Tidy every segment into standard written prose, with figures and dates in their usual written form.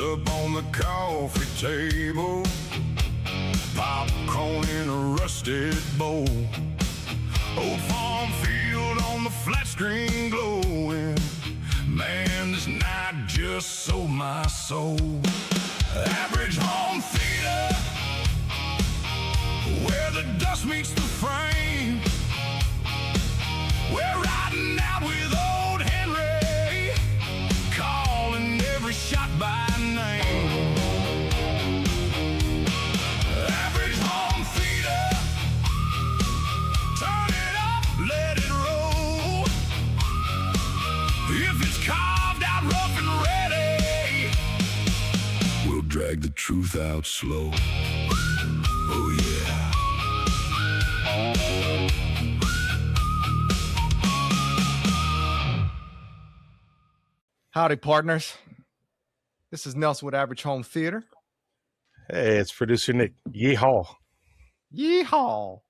up on the coffee table, popcorn in a rusted bowl, old farm field on the flat screen glowing. Man, this night just sold my soul. Average home theater, where the dust meets the frame. We're riding out with old Henry, calling every shot by name. Average home theater, turn it up, let it roll. If it's carved out rough and ready, we'll drag the truth out slow. Oh yeah. Howdy, partners. This is Nelson with Average Home Theater. Hey, it's producer Nick. Yeehaw. Yeehaw.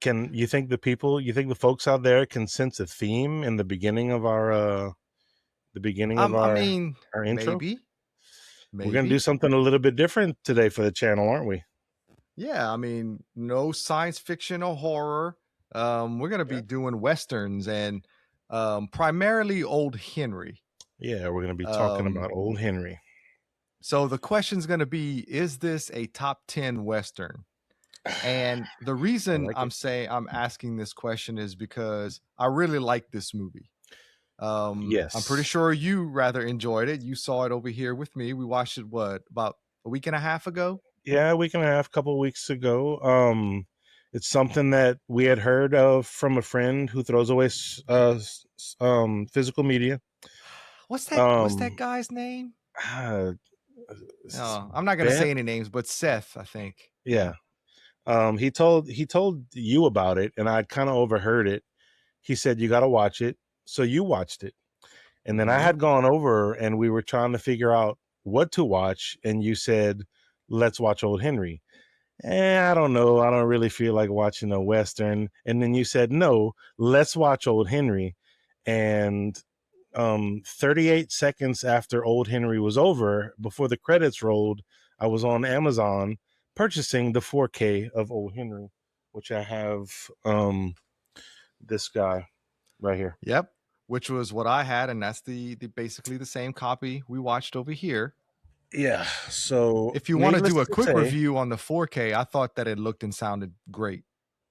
Can you think the folks out there can sense a theme in the beginning of our our intro? Maybe. We're gonna do something a little bit different today for the channel, aren't we? Yeah, I mean, no science fiction or horror. We're gonna be doing westerns and primarily old Henry. Yeah, we're gonna be talking about old Henry. So the question's gonna be: is this a top 10 western? And the reason I'm asking this question is because I really like this movie. Yes, I'm pretty sure you rather enjoyed it. You saw it over here with me. We watched it about a week and a half ago. Yeah, a week and a half, couple of weeks ago. It's something that we had heard of from a friend who throws away physical media. What's that guy's name? I'm not gonna say any names, but Seth, I think. Yeah. He told you about it, and I kind of overheard it. He said, you got to watch it. So you watched it. And then I had gone over and we were trying to figure out what to watch. And you said, let's watch Old Henry. I don't know. I don't really feel like watching a Western. And then you said, no, let's watch Old Henry. And 38 seconds after Old Henry was over, before the credits rolled, I was on Amazon purchasing the 4K of Old Henry, which I have this guy right here. Yep, which was what I had, and that's the basically the same copy we watched over here. Yeah, so if you want to do a quick review on the 4K, I thought that it looked and sounded great.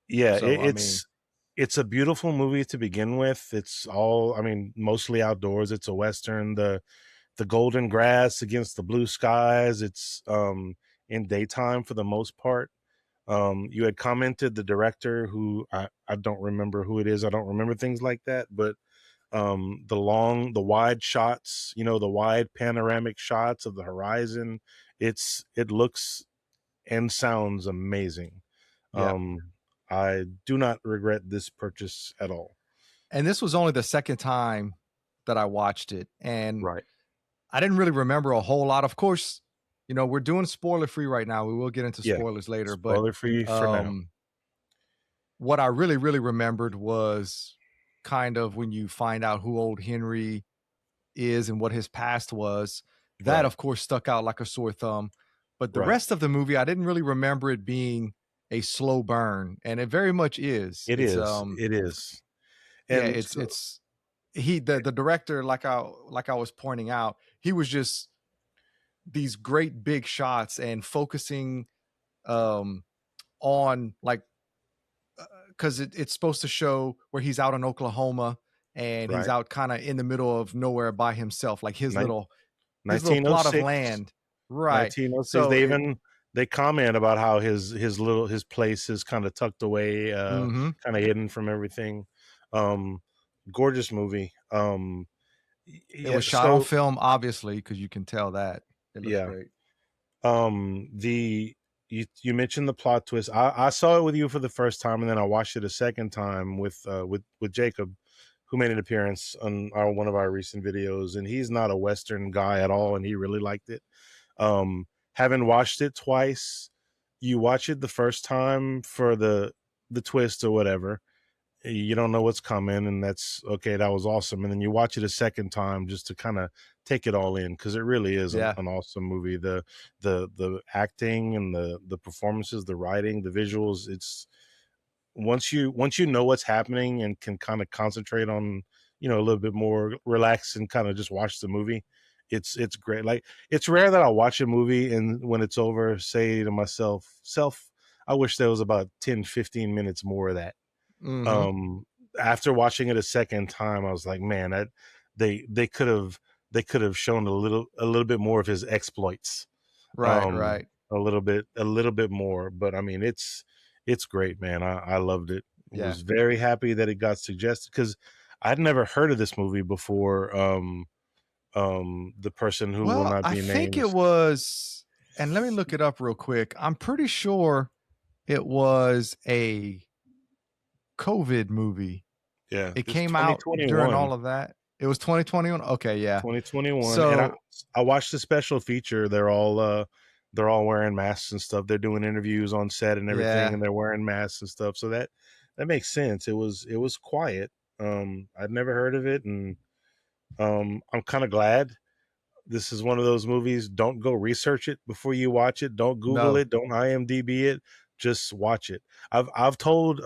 Yeah, so, it's a beautiful movie to begin with. It's all, mostly outdoors. It's a Western. The golden grass against the blue skies. It's in daytime for the most part. You had commented the director, who I don't remember who it is. I don't remember things like that, but the wide shots, the wide panoramic shots of the horizon, it looks and sounds amazing. Yeah. I do not regret this purchase at all. And this was only the second time that I watched it, and right, I didn't really remember a whole lot. Of course, we're doing spoiler free right now. We will get into spoilers later, but spoiler free for now. What I really, really remembered was kind of when you find out who Old Henry is and what his past was. That, of course, stuck out like a sore thumb. But the rest of the movie, I didn't really remember it being a slow burn, and it very much is. It is. And the director, like I was pointing out, he was just these great big shots and focusing on because it's supposed to show where he's out in Oklahoma and he's out kind of in the middle of nowhere by himself, like his little plot of land. Right. 1906. So they comment about how his place is kind of tucked away, kind of hidden from everything. Gorgeous movie. It was shot on film, obviously, because you can tell that. It looks great. You mentioned the plot twist. I saw it with you for the first time, and then I watched it a second time with Jacob, who made an appearance on one of our recent videos, and he's not a Western guy at all, and he really liked it. Having watched it twice, you watch it the first time for the twist or whatever, you don't know what's coming, and that's okay. That was awesome. And then you watch it a second time just to kind of take it all in, because it really is Yeah. an awesome movie. The acting and the performances, the writing, the visuals. It's once you know what's happening and can kind of concentrate on, you know, a little bit more, relax and kind of just watch the movie. It's great. Like, it's rare that I'll watch a movie and when it's over say to myself, I wish there was about 10-15 minutes more of that. Mm-hmm. um After watching it a second time, I was like, man, that they could have shown a little bit more of his exploits. Right, right. A little bit more. But I mean, it's great, man. I loved it. Yeah. Was very happy that it got suggested, because I'd never heard of this movie before. The person who will Well, not I be think named. it was, and let me look it up real quick. I'm pretty sure it was a COVID movie. Yeah, It it's came out during all 2021. of that. It was 2021. Okay, yeah. 2021. And So I watched the special feature. They're all wearing masks and stuff. They're doing interviews on set and everything, yeah, and they're wearing masks and stuff. So that makes sense. It was quiet. I'd never heard of it, and I'm kind of glad. This is one of those movies. Don't go research it before you watch it. Don't Google no, it. Don't IMDb it. Just watch it. I've told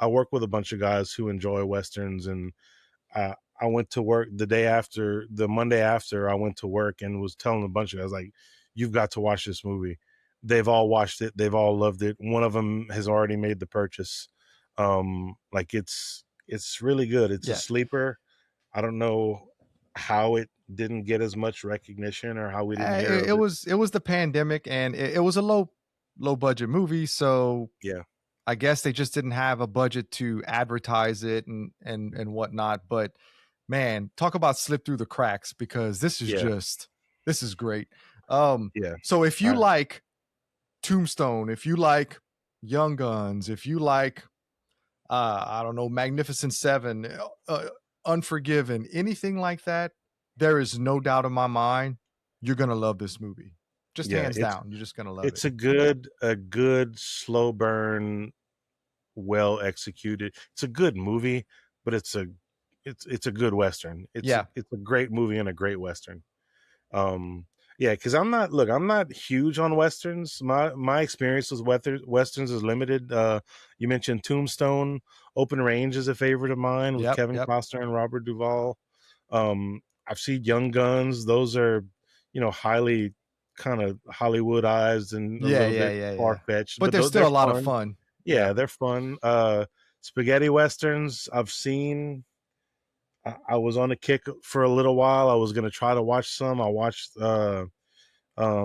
I work with a bunch of guys who enjoy westerns, and I I went to work the Monday after I went to work, and was telling a bunch of guys, like, you've got to watch this movie. They've all watched it. They've all loved it. One of them has already made the purchase. Like, it's really good. It's a yeah. sleeper. I don't know how it didn't get as much recognition, or how we didn't hear of it. It was the pandemic, and it was a low budget movie, so Yeah, I guess they just didn't have a budget to advertise it and whatnot. But man, talk about slip through the cracks, because yeah, this is great. yeah. So if you I, like Tombstone, if you like Young Guns, if you like I don't know, Magnificent Seven, Unforgiven, anything like that, there is no doubt in my mind you're gonna love this movie. Just yeah, hands down, you're just gonna love it. it's a good slow burn, well executed. It's a good movie, but it's a good western. Yeah. It's a great movie and a great western. Um, yeah, because I'm not huge on westerns. My experience with westerns is limited. You mentioned Tombstone. Open Range is a favorite of mine with Yep. Kevin Yep. Costner and Robert Duvall. I've seen Young Guns. Those are, you know, highly kind of Hollywoodized and a Yeah. little Yeah. bit Yeah. Yeah. far fetched, But but there's they're still a lot of fun. fun. Yeah. Yeah, they're fun. Spaghetti westerns I've seen. I was on a kick for a little while. I was gonna try to watch some. I watched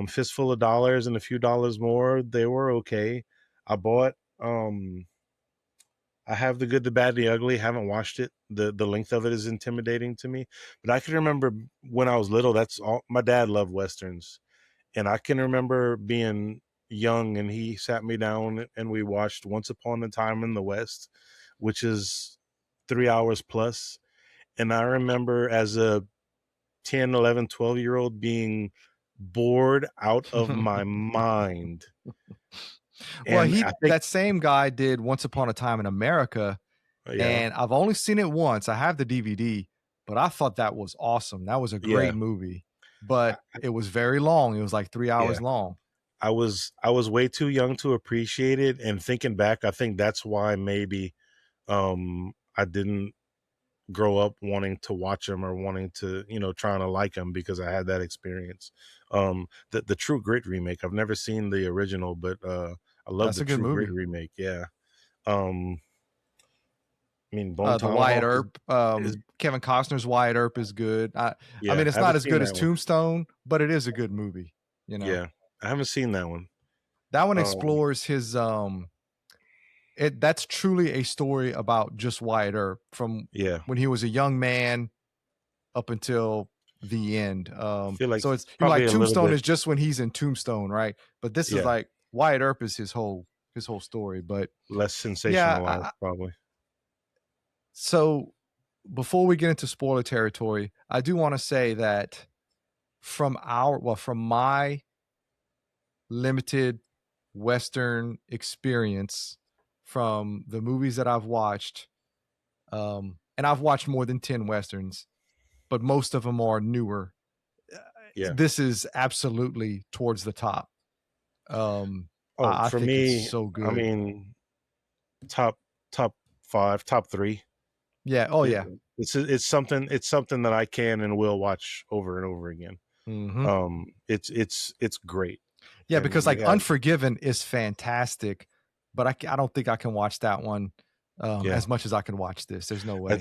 Fistful of Dollars and A Few Dollars More. They were okay. I bought I have The Good, the Bad, the Ugly. Haven't watched it. The length of it is intimidating to me. But I can remember when I was little, that's all my dad loved westerns. And I can remember being young, and he sat me down and we watched Once Upon a Time in the West, which is 3 hours plus. And I remember as a 10, 11, 12-year old being bored out of my mind. Well, And I think, that same guy did Once Upon a Time in America, yeah, and I've only seen it once. I have the DVD, but I thought that was awesome. That was a yeah, great movie, but I- it was very long. It was like 3 yeah. hours long. I was way too young to appreciate it. And thinking back, I think that's why maybe I didn't grow up wanting to watch them, or wanting to, you know, trying to like them, because I had that experience. The True Grit remake, I've never seen the original, but I love That's the a good True Grit movie. remake. Yeah. Um, I mean, Bone The Wyatt Tomahawk Earp, is Kevin Costner's Wyatt Earp is good. I yeah. mean, I it's not haven't as seen good as that one. Tombstone, but it is a good movie. You know, Yeah, I haven't seen that one. that one Um, explores his that's truly a story about just Wyatt Earp from yeah, when he was a young man up until the end. I feel like So it's probably like a little Tombstone bit is just when he's in Tombstone, right? But this is yeah like Wyatt Earp is his whole story. But less yeah, sensationalized probably. so before we get into spoiler territory, I do want to say that from my limited Western experience, from the movies that I've watched, And I've watched more than 10 Westerns, but most of them are newer. Yeah. This is absolutely towards the top. I For think me, it's so good. I mean, top 5, top 3. Yeah. Oh yeah. It's something that I can and will watch over and over again. Mm-hmm. It's great. Yeah, And because we like had, Unforgiven is fantastic, but I don't think I can watch that one Yeah. as much as I can watch this. There's no way.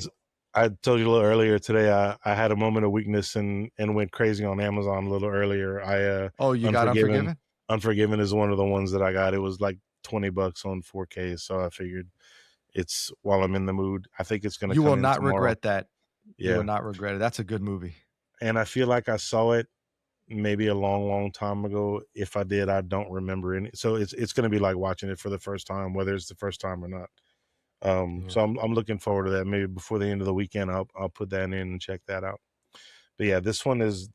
I told you a little earlier today, I had a moment of weakness and went crazy on Amazon a little earlier. Oh, you got Unforgiven? Unforgiven is one of the ones that I got. It was like $20 on 4K, so I figured it's while I'm in the mood. I think it's going to You come will in not tomorrow. regret that. Yeah. You will not regret it. That's a good movie. And I feel like I saw it maybe a long time ago. If I did, I don't remember any. So it's going to be like watching it for the first time, whether it's the first time or not. So I'm looking forward to that. Maybe before the end of the weekend, I'll put that in and check that out. But yeah, this one is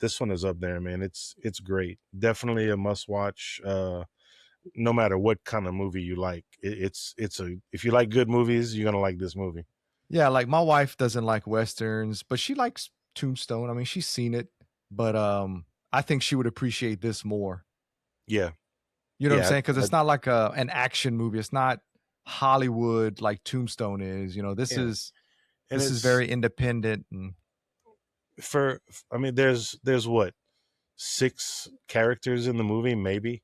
up there, man. It's great. Definitely a must watch. No matter what kind of movie you like, if you like good movies, you're gonna like this movie. Yeah, like my wife doesn't like Westerns, but she likes Tombstone. I mean, she's seen it, but I think she would appreciate this more. Yeah. You know what I'm saying? Because it's not like an action movie. It's not Hollywood like Tombstone is. You know, this is very independent. And I mean, there's what, 6 characters in the movie, maybe,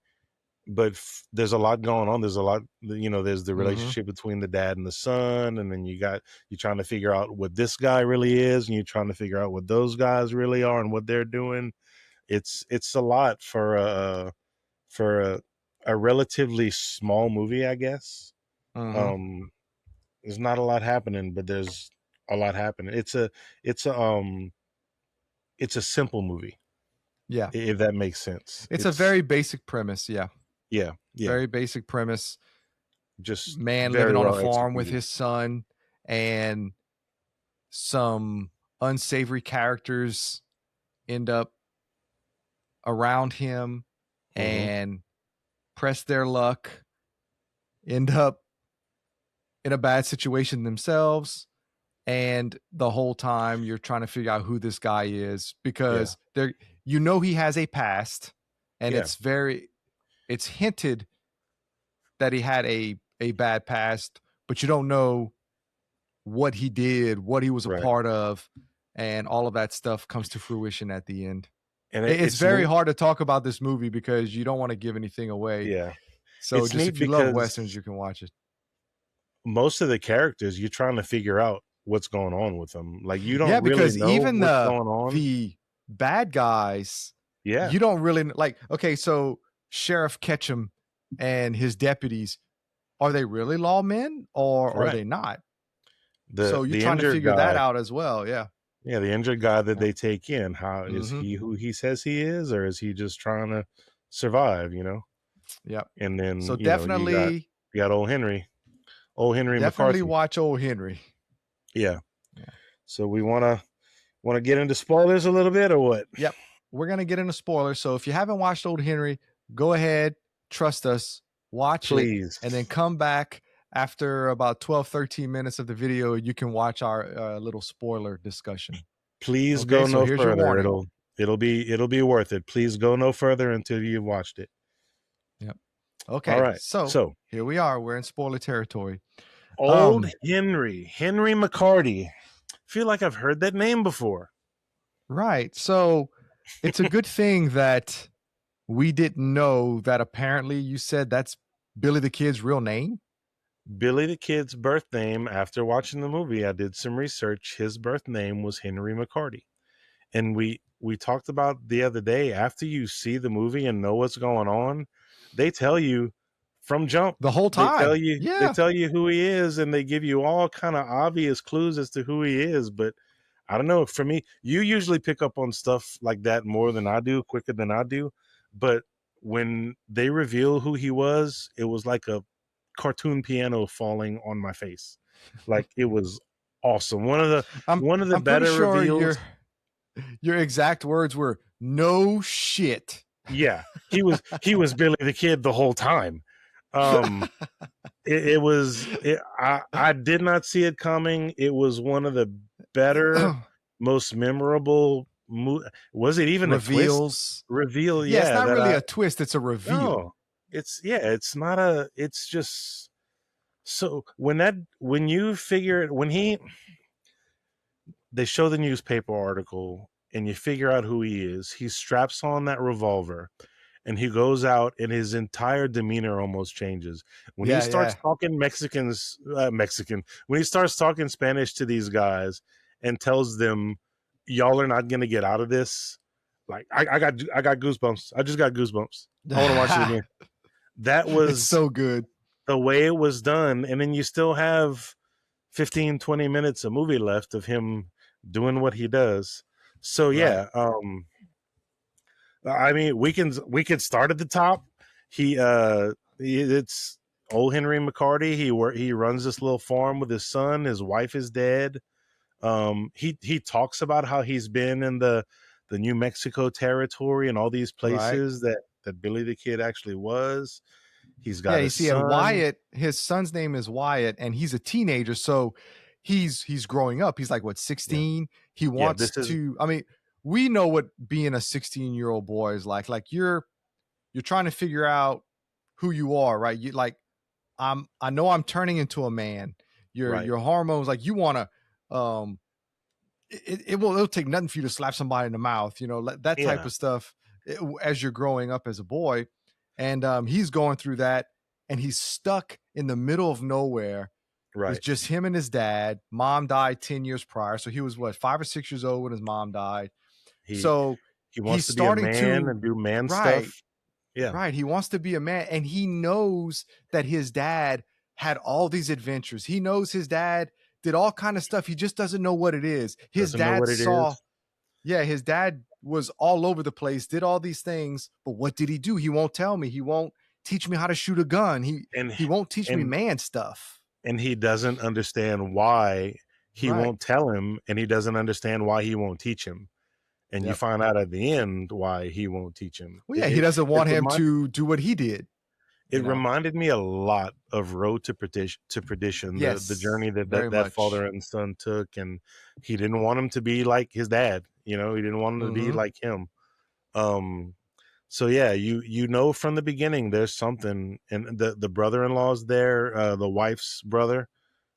but there's a lot going on. There's a lot, there's the relationship between the dad and the son, and then you're trying to figure out what this guy really is, and you're trying to figure out what those guys really are and what they're doing. It's a lot for a relatively small movie, I guess. There's not a lot happening, but there's a lot happening. It's a simple movie. Yeah. If that makes sense. It's a very basic premise. Yeah. Yeah. Very basic premise. Just man living on a farm with his son, and some unsavory characters end up around him and press their luck, end up in a bad situation themselves. And the whole time you're trying to figure out who this guy is, because he has a past, and it's hinted that he had a bad past, but you don't know what he did, what he was a part of, and all of that stuff comes to fruition at the end. And it's very hard to talk about this movie because you don't want to give anything away. Yeah. So just if you love Westerns, you can watch it. Most of the characters, you're trying to figure out what's going on with them. Like, you don't because really know even what's going on. The bad guys, you don't really like. Okay, so Sheriff Ketchum and his deputies, are they really lawmen or are they not? So you're trying to figure that out as well. Yeah. Yeah, the injured guy that they take in, how is he who he says he is, or is he just trying to survive, Yep. And then so definitely you got old Henry definitely McCarthy. Watch old Henry. Yeah. So we want to get into spoilers a little bit, or what? Yep. We're going to get into spoilers. So if you haven't watched old Henry, go ahead, trust us, watch it, and then come back after about 12-13 minutes of the video. You can watch our little spoiler discussion. Please go no further. It'll be worth it. Please go no further until you've watched it. Yep. Okay. All right. So here we are. We're in spoiler territory. Old Henry McCarthy. Feel like I've heard that name before. Right. So it's a good thing that we didn't know that apparently you said that's Billy the Kid's real name. Billy the Kid's birth name, after watching the movie, I did some research. His birth name was Henry McCarthy. And we talked about the other day, after you see the movie and know what's going on, they tell you from jump the whole time. They tell you who he is, and they give you all kind of obvious clues as to who he is. But I don't know, for me, you usually pick up on stuff like that more than I do, quicker than I do. But when they reveal who he was, it was like a cartoon piano falling on my face. Like, it was awesome. One of the better reveals. Your exact words were "no shit." Yeah, he was Billy the Kid the whole time. I did not see it coming. It was one of the better, most memorable. Was it even a twist? Reveals. Reveal? Yeah, it's Yeah, not really a twist, it's a reveal. no, it's not a. It's just so when you figure when they show the newspaper article and you figure out who he is. He straps on that revolver and he goes out and his entire demeanor almost changes. When he starts talking Mexican, when he starts talking Spanish to these guys and tells them, y'all are not going to get out of this. Like I got goosebumps. I just got goosebumps. I want to watch it again. That was it's so good. The way it was done. And then you still have 15, 20 minutes of movie left of him doing what he does. So yeah, I mean, we can start at the top. It's old Henry McCarty. He runs this little farm with his son. His wife is dead. He talks about how he's been in the New Mexico territory and all these places that Billy the Kid actually was. He's got his son. And Wyatt, his son's name is Wyatt, and he's a teenager, so he's growing up. He's like, what, 16? Yeah. He wants to. I mean, we know what being a 16-year-old boy is like. Like you're trying to figure out who you are, right? You like, I know I'm turning into a man. Your hormones, like you want to. It'll take nothing for you to slap somebody in the mouth, you know, that type of stuff as you're growing up as a boy. And he's going through that, and he's stuck in the middle of nowhere. Right. It's just him and his dad. Mom died 10 years prior. So he was, 5 or 6 years old when his mom died. He wants to be a man and do man stuff. Yeah. Right. He wants to be a man, and he knows that his dad had all these adventures. He knows his dad did all kind of stuff. He just doesn't know what it is. His dad his dad was all over the place, did all these things, but what did he do? He won't tell me. He won't teach me how to shoot a gun. He won't teach me man stuff. And he doesn't understand why he won't tell him, and he doesn't understand why he won't teach him. And you find out at the end why he won't teach him. Well, yeah, he doesn't want him to do what he did. It reminded me a lot of Road to Perdition, the journey that father and son took, and he didn't want him to be like his dad. You know, he didn't want him to be like him. So yeah, you know from the beginning there's something, and the brother-in-law's there, the wife's brother,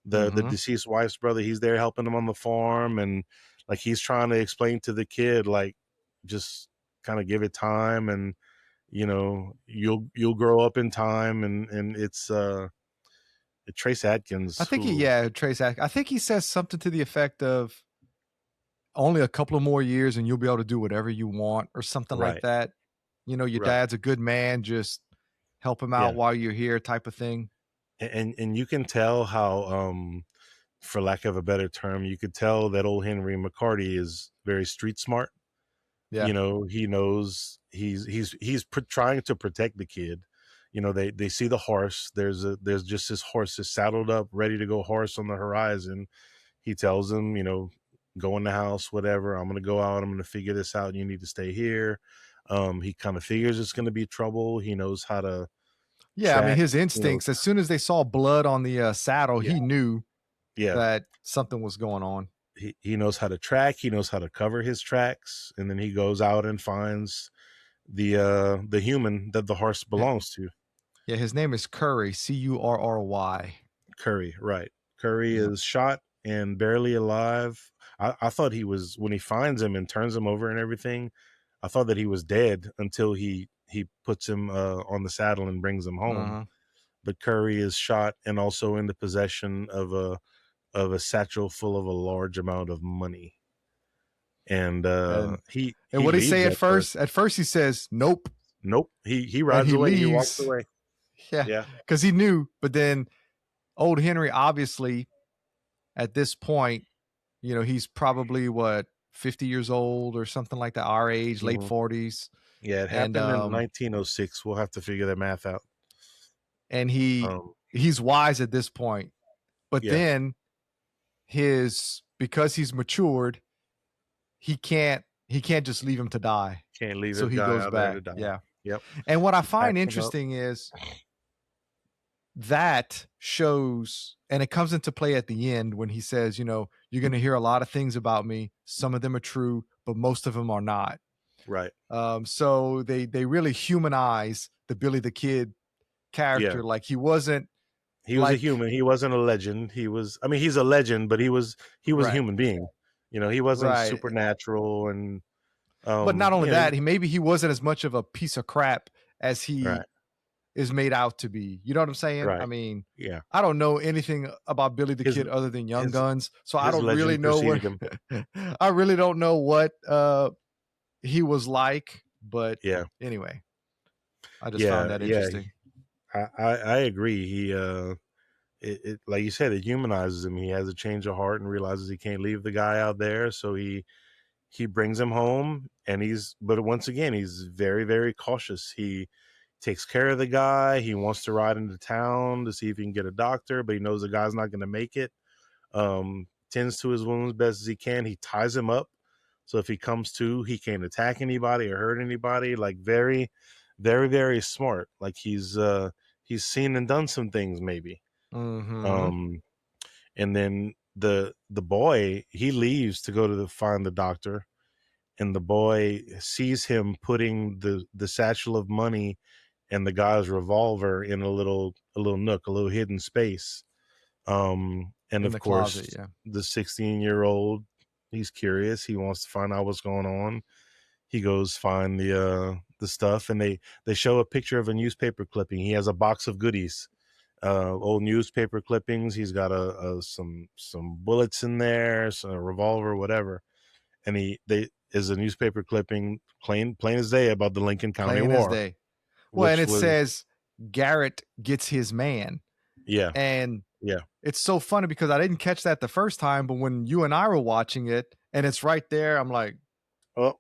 the deceased wife's brother. He's there helping him on the farm, and like he's trying to explain to the kid, like, just kind of give it time, and you know, you'll grow up in time, and it's Trace Adkins. I think Trace Adkins. I think he says something to the effect of only a couple of more years and you'll be able to do whatever you want, or something like that. You know, your dad's a good man, just help him out while you're here, type of thing. And you can tell how, for lack of a better term, you could tell that old Henry McCarty is very street smart. Yeah. You know, he knows he's trying to protect the kid. You know, they see the horse. There's just this horse is saddled up, ready to go horse on the horizon. He tells him, you know, go in the house, whatever. I'm going to go out. I'm going to figure this out. You need to stay here. He kind of figures it's going to be trouble. He knows how to. Yeah. Track, I mean, his instincts, as soon as they saw blood on the saddle, he knew that something was going on. He knows how to track. He knows how to cover his tracks. And then he goes out and finds the human that the horse belongs to. Yeah. His name is Curry, Curry. Curry. Right. Curry is shot and barely alive. I thought he was, when he finds him and turns him over and everything, I thought that he was dead until he puts him on the saddle and brings him home. But Curry is shot and also in the possession of a satchel full of a large amount of money. And what did he say at first? At first he says, nope. He rides away. Leaves. He walks away. Yeah. Because he knew. But then old Henry, obviously, at this point, you know, he's probably 50 years old or something like that, our age, late 40s. Yeah, it happened in 1906. We'll have to figure that math out. And he's wise at this point. But then because he's matured, he can't just leave him to die. Can't leave him. So he goes back. Yeah. Yep. And what I find interesting is that shows, and it comes into play at the end when he says, you're going to hear a lot of things about me. Some of them are true, but most of them are not. Right. So they really humanize the Billy the Kid character. Like he wasn't. He was a human. He wasn't a legend. He's a legend, but he was a human being. He wasn't supernatural and. But not only that, he wasn't as much of a piece of crap as he is made out to be. You know what I'm saying? Right. I mean, yeah. I don't know anything about Billy the Kid other than Young Guns, so I don't really know what. I really don't know what he was like, but anyway, I just found that interesting. I agree. He it like you said, it humanizes him. He has a change of heart and realizes he can't leave the guy out there, so he brings him home, and but once again, he's very, very cautious. He takes care of the guy. He wants to ride into town to see if he can get a doctor, but he knows the guy's not going to make it. Tends to his wounds best as he can. He ties him up, so if he comes to, he can't attack anybody or hurt anybody. Like very, very, very smart. Like he's seen and done some things maybe. Mm-hmm. And then the boy, he leaves to go to find the doctor, and the boy sees him putting the satchel of money and the guy's revolver in a little nook, a little hidden space. And in of course, closet, the 16-year-old, he's curious. He wants to find out what's going on. He goes find the stuff, and they show a picture of a newspaper clipping. He has a box of goodies. Old newspaper clippings. He's got some bullets in there, a revolver, whatever. And is a newspaper clipping, plain as day, about the Lincoln County War. As day. Well, and it says Garrett gets his man. Yeah. And it's so funny because I didn't catch that the first time, but when you and I were watching it and it's right there, I'm like, oh.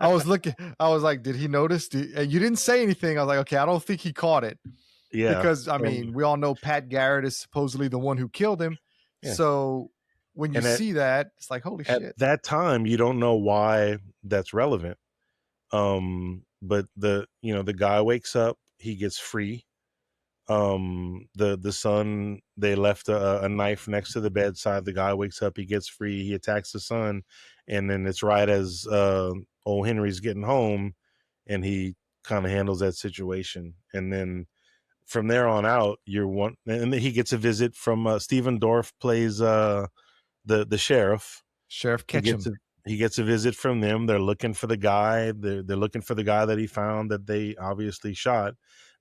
I was like, did he notice? And you didn't say anything. I was like, okay, I don't think he caught it. Yeah. Because, I mean, we all know Pat Garrett is supposedly the one who killed him. Yeah. So when you see that, it's like, holy shit. At that time, you don't know why that's relevant. But the guy wakes up, he gets free. The son, they left a knife next to the bedside. The guy wakes up, he gets free, he attacks the son. And then it's right as old Henry's getting home, and he kind of handles that situation. And then from there on out, and then he gets a visit from Stephen Dorff plays the sheriff. Sheriff Ketchum. He gets a visit from them. They're looking for the guy. They're looking for the guy that he found that they obviously shot,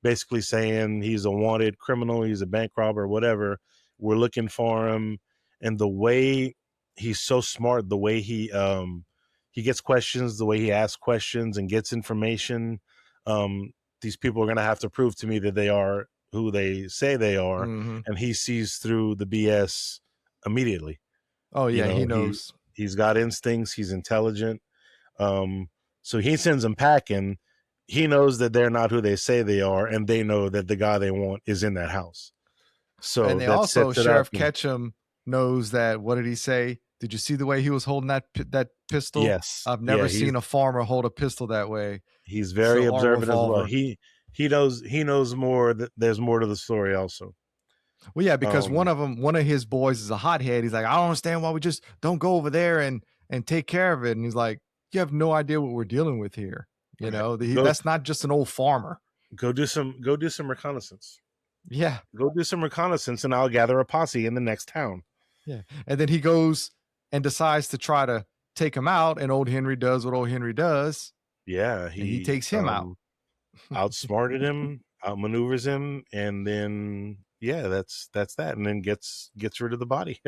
basically saying he's a wanted criminal, he's a bank robber, whatever. We're looking for him. And the way he's so smart, the way he gets questions, the way he asks questions and gets information. These people are going to have to prove to me that they are who they say they are. Mm-hmm. And he sees through the BS immediately. Oh yeah, he knows. He's got instincts. He's intelligent. So he sends them packing. He knows that they're not who they say they are, and they know that the guy they want is in that house. So and they also, Sheriff Ketchum knows that. What did he say? Did you see the way he was holding that pistol? Yes. I've never seen a farmer hold a pistol that way. He's very observant as well. He knows more. There's more to the story also. Well, yeah, because one of his boys is a hothead. He's like, I don't understand why we just don't go over there and take care of it. And he's like, you have no idea what we're dealing with here. You know, that's not just an old farmer. Go do some reconnaissance. Yeah. Go do some reconnaissance, and I'll gather a posse in the next town. Yeah. And then he goes and decides to try to take him out, and old Henry does what old Henry does. Yeah. He takes him out. Outsmarted him, outmaneuvers him, and then that's that, and then gets rid of the body.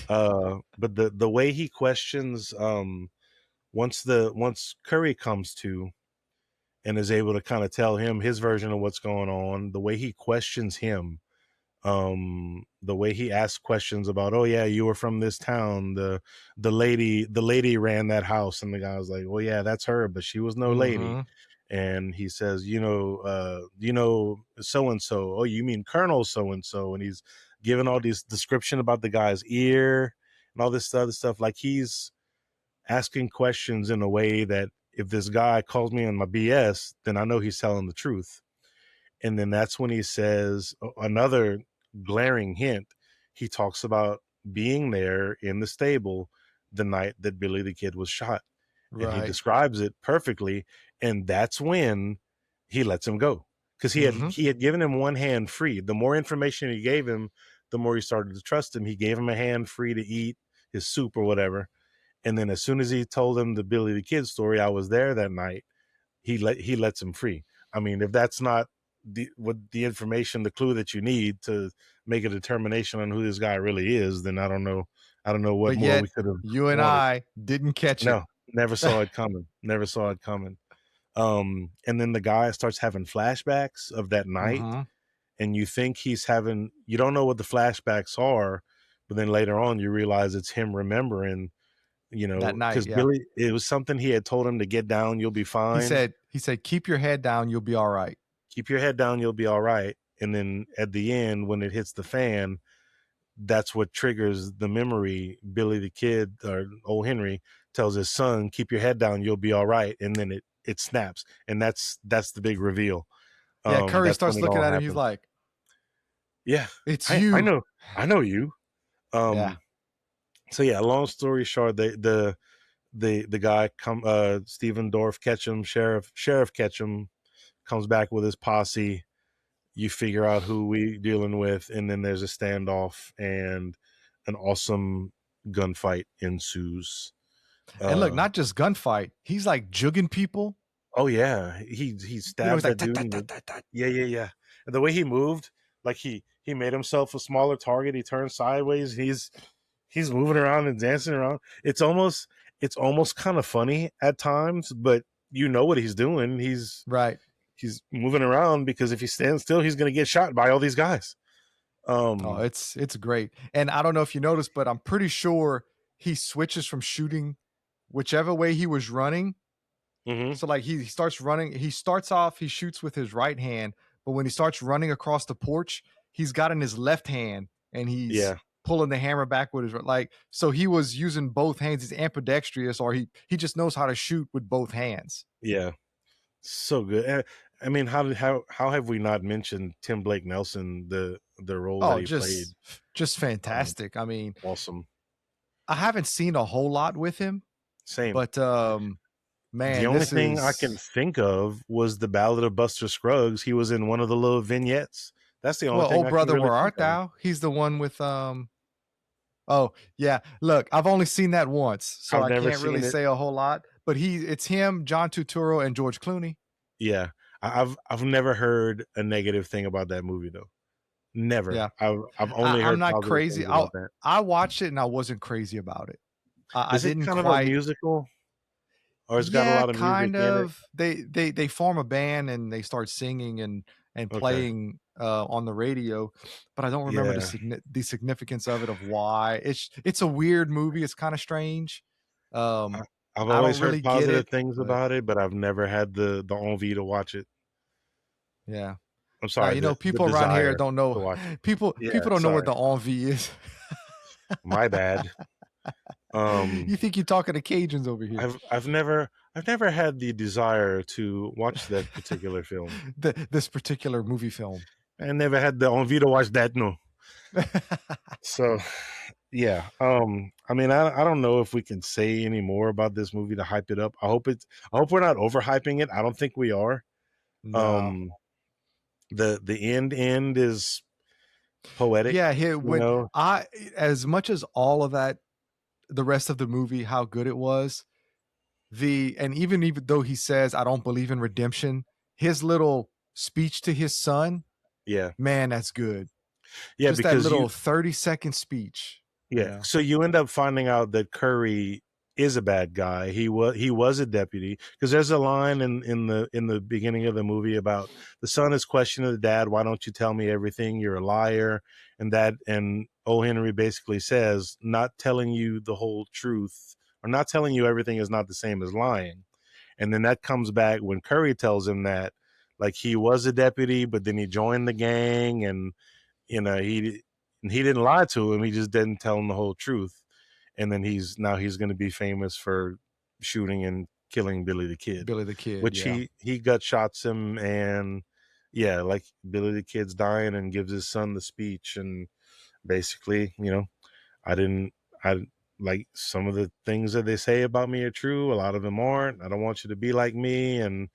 But the way he questions, once Curry comes to and is able to kind of tell him his version of what's going on, the way he questions him, the way he asks questions about, oh yeah, you were from this town, the lady ran that house, and the guy was like, well yeah, that's her, but she was no lady. And he says, so-and-so. Oh, you mean Colonel so-and-so. And he's giving all this description about the guy's ear and all this other stuff. Like he's asking questions in a way that if this guy calls me on my BS, then I know he's telling the truth. And then that's when he says another glaring hint. He talks about being there in the stable the night that Billy the Kid was shot. And he Right. describes it perfectly. And that's when he lets him go. Because he had given him one hand free. The more information he gave him, the more he started to trust him. He gave him a hand free to eat his soup or whatever. And then as soon as he told him the Billy the Kid story, I was there that night, he lets him free. I mean, if that's not the information, the clue that you need to make a determination on who this guy really is, then I don't know what But more yet, we could have you and wanted. I didn't catch it. No, never saw it coming. Never saw it coming. And then the guy starts having flashbacks of that night, and you think he's having, you don't know what the flashbacks are, but then later on you realize it's him remembering, you know, That night, because yeah. Billy, it was something he had told him to get down, you'll be fine. He said, keep your head down, you'll be all right. Keep your head down, you'll be all right. And then at the end, when it hits the fan, that's what triggers the memory. Billy the Kid, or old Henry, tells his son, keep your head down, you'll be all right. And then it snaps. And that's the big reveal. Yeah, Curry That's starts when it looking all at him. He's happens. like, yeah, it's you. I know you. Yeah. So yeah, long story short, the guy Stephen Dorff Ketchum, Sheriff Ketchum, comes back with his posse. You figure out who we dealing with, and then there's a standoff and an awesome gunfight ensues. And look, not just gunfight. He's like jugging people. Oh yeah, he stabbed that dude. Yeah. And the way he moved, like he made himself a smaller target. He turned sideways. He's moving around and dancing around. It's almost kind of funny at times, but you know what he's doing. He's moving around, because if he stands still, he's going to get shot by all these guys. It's great. And I don't know if you noticed, but I'm pretty sure he switches from shooting whichever way he was running. So like he starts running, he starts off, he shoots with his right hand, but when he starts running across the porch, he's got in his left hand and he's pulling the hammer back with his like, so he was using both hands. He's ambidextrous, or he just knows how to shoot with both hands. Yeah. So good. I mean, how have we not mentioned Tim Blake Nelson, the role that he played? Just fantastic. I mean, awesome. I haven't seen a whole lot with him. Same. But man, the only thing I can think of was the Ballad of Buster Scruggs. He was in one of the little vignettes. That's the only thing. Oh brother, where art thou? He's the one with oh yeah. Look, I've only seen that once, so I can't really say a whole lot. But it's him, John Turturro, and George Clooney. Yeah, I've never heard a negative thing about that movie though. Never. Yeah, I've only heard. I'm not crazy. I watched it and I wasn't crazy about it. Is it kind of a musical? Or it's got a lot of kind music in it? They form a band and they start singing and playing on the radio, but I don't remember the significance of it, of why. It's a weird movie. It's kind of strange. I've always heard positive things about it, but I've never had the envie to watch it. Yeah. I'm sorry. People around here don't know. People don't know what the envie is. My bad. You think you're talking to Cajuns over here? I've never had the desire to watch that particular film. This particular movie film. I never had the envie to watch that. No. So, yeah. I mean, I don't know if we can say any more about this movie to hype it up. I hope we're not overhyping it. I don't think we are. No. The end is poetic. Yeah. As much as all of that, the rest of the movie, how good it was, and even though he says, I don't believe in redemption, his little speech to his son, man, that's good. Yeah, just because that little 30-second speech. Yeah. So you end up finding out that Curry is a bad guy. He was a deputy, because there's a line in the beginning of the movie about the son is questioning the dad, why don't you tell me everything? You're a liar. And O. Henry basically says, not telling you the whole truth, or not telling you everything, is not the same as lying. And then that comes back when Curry tells him that, like, he was a deputy, but then he joined the gang, and he didn't lie to him. He just didn't tell him the whole truth. And then he's going to be famous for shooting and killing Billy the Kid. Billy the Kid, which he gut shots him, and Yeah, like Billy the Kid's dying and gives his son the speech, and basically, you know, I didn't, I like some of the things that they say about me are true. A lot of them aren't. I don't want you to be like me, and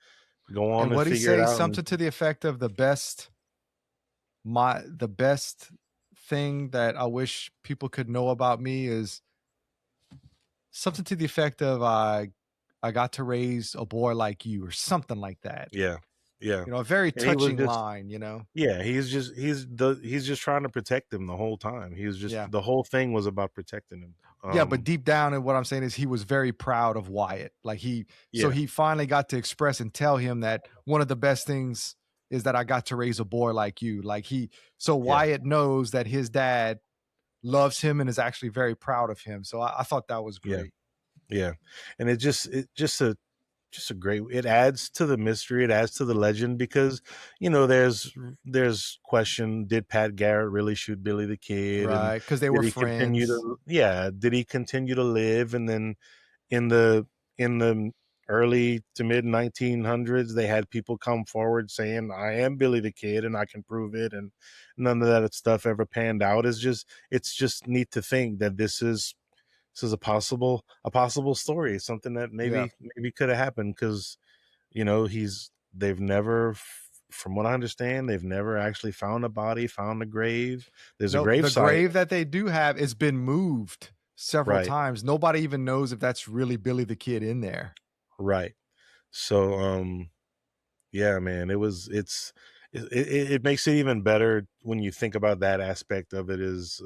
go on And and what he figure it say? out. And Something to the effect of the best thing that I wish people could know about me is something to the effect of I got to raise a boy like you, or something like that. yeah, yeah. You know, a very And he was touching just, line, you know. yeah, he's just trying to protect him the whole time. He was just, Yeah. the whole thing was about protecting him. Yeah, but deep down, and what I'm saying is he was very proud of Wyatt. Like so Yeah, he finally got to express and tell him that one of the best things is that I got to raise a boy like you. So yeah, Wyatt knows that his dad loves him and is actually very proud of him. So I thought that was yeah, great. yeah. And just a great, it adds to the mystery, it adds to the legend, because there's question, did Pat Garrett really shoot Billy the Kid, and Right. Because they did were he continue friends. to, did he continue to live? And then in the early to mid 1900s, they had people come forward saying, I am Billy the Kid and I can prove it, and none of that stuff ever panned out. It's just neat to think that this is a possible story, something that Yeah. maybe could have happened, because they've never, from what I understand, they've never actually found a body, found a grave. There's a No, grave the site. grave that they do have has been moved several Right, times. Nobody even knows if that's really Billy the Kid in there. right. So yeah, man, it makes it even better when you think about that aspect of it. Is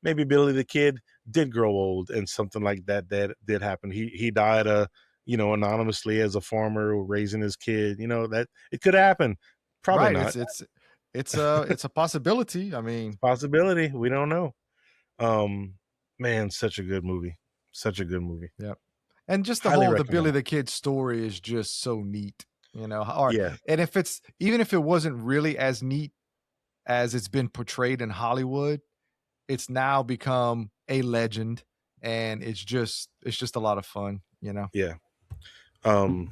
maybe Billy the Kid did grow old, and something like that did happen. He died anonymously as a farmer raising his kid. That it could happen. Probably Right. not. It's a possibility. I mean, Possibility, we don't know. um Man, such a good movie, such a good movie. yeah. And just Highly the Billy recommend. the Kid story is just so neat, you know. Or Yeah, and if it's even if it wasn't really as neat as it's been portrayed in Hollywood, it's now become a legend, and it's just a lot of fun, you know. yeah. um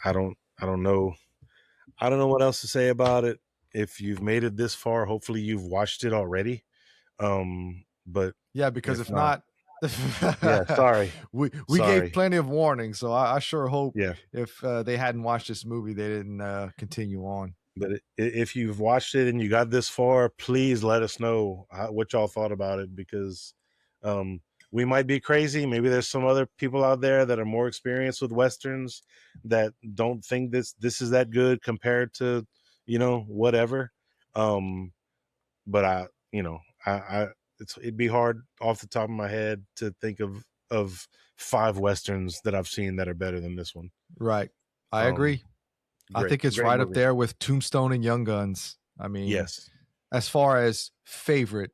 I don't know. I don't know what else to say about it. If you've made it this far, hopefully you've watched it already. But Yeah, because if if not, not, yeah, sorry. we gave Sorry. plenty of warning. So I sure hope Yeah. if they hadn't watched this movie, they didn't continue on. But if you've watched it and you got this far, please let us know what y'all thought about it, because um, we might be crazy. Maybe there's some other people out there that are more experienced with Westerns that don't think this is that good compared to, whatever. But it'd be hard off the top of my head to think of 5 Westerns that I've seen that are better than this one. Right. I Um, agree. I think it's great right up movie. there with Tombstone and Young Guns. I mean, Yes. as far as favorite,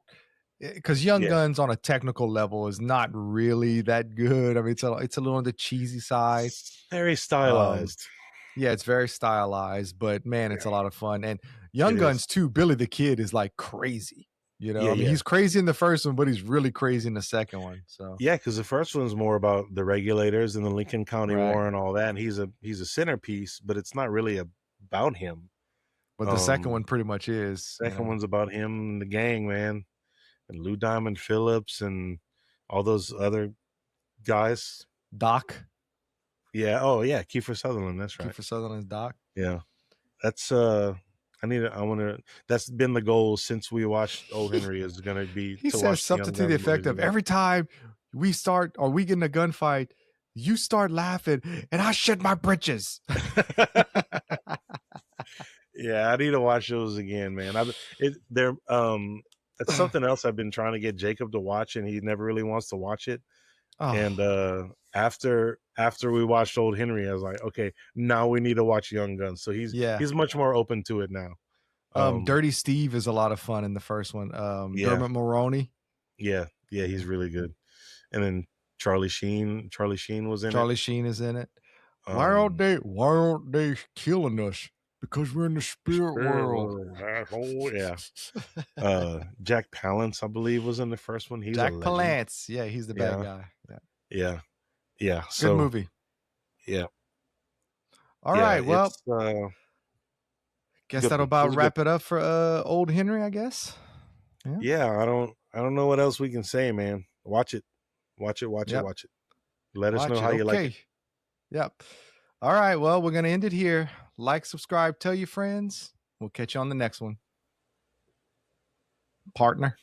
because Young Yeah. Guns on a technical level is not really that good. I mean, it's a little on the cheesy side. Very stylized. Yeah, it's very stylized, but man, it's a lot of fun. And Young It Guns is. too, Billy the Kid is like crazy. You know, Yeah, I mean, yeah. he's crazy in the first one, but he's really crazy in the second one. So Yeah, because the first one's more about the regulators and the Lincoln County right. War and all that, and he's a centerpiece, but it's not really about him. But the second one pretty much is. Second one's about him and the gang, man, and Lou Diamond Phillips and all those other guys. Doc. Yeah. Oh, yeah. Kiefer Sutherland. That's right. Kiefer Sutherland's Doc. Yeah. That's that's been the goal since we watched Old Henry, is gonna be He to says watch the something Young to the Guns movies effect of again. every time we start or we get in a gunfight, you start laughing and I shit my britches. Yeah, I need to watch those again, man. It's something else I've been trying to get Jacob to watch, and he never really wants to watch it. Oh, And after we watched Old Henry, I was like, okay, now we need to watch Young Guns. So he's much more open to it now. Dirty Steve is a lot of fun in the first one. Yeah. Dermot Mulroney. Yeah, he's really good. And then Charlie Sheen was in it. Charlie Sheen is in it. Why aren't they killing us? Because we're in the spirit world. Oh, yeah. Jack Palance, I believe, was in the first one. He's Jack a legend. Palance. Yeah, he's the bad guy. Yeah. Yeah. Good movie. Yeah. All right. Well, Guess Good that'll one. about It was a wrap good it up for old Henry, I guess. Yeah. Yeah, I don't know what else we can say, man. Watch it. Watch it, watch it, Yep. watch it. Let us Watch know it. how you like it. Okay. Yep. All right. Well, we're going to end it here. Like, subscribe, tell your friends. We'll catch you on the next one. Partner.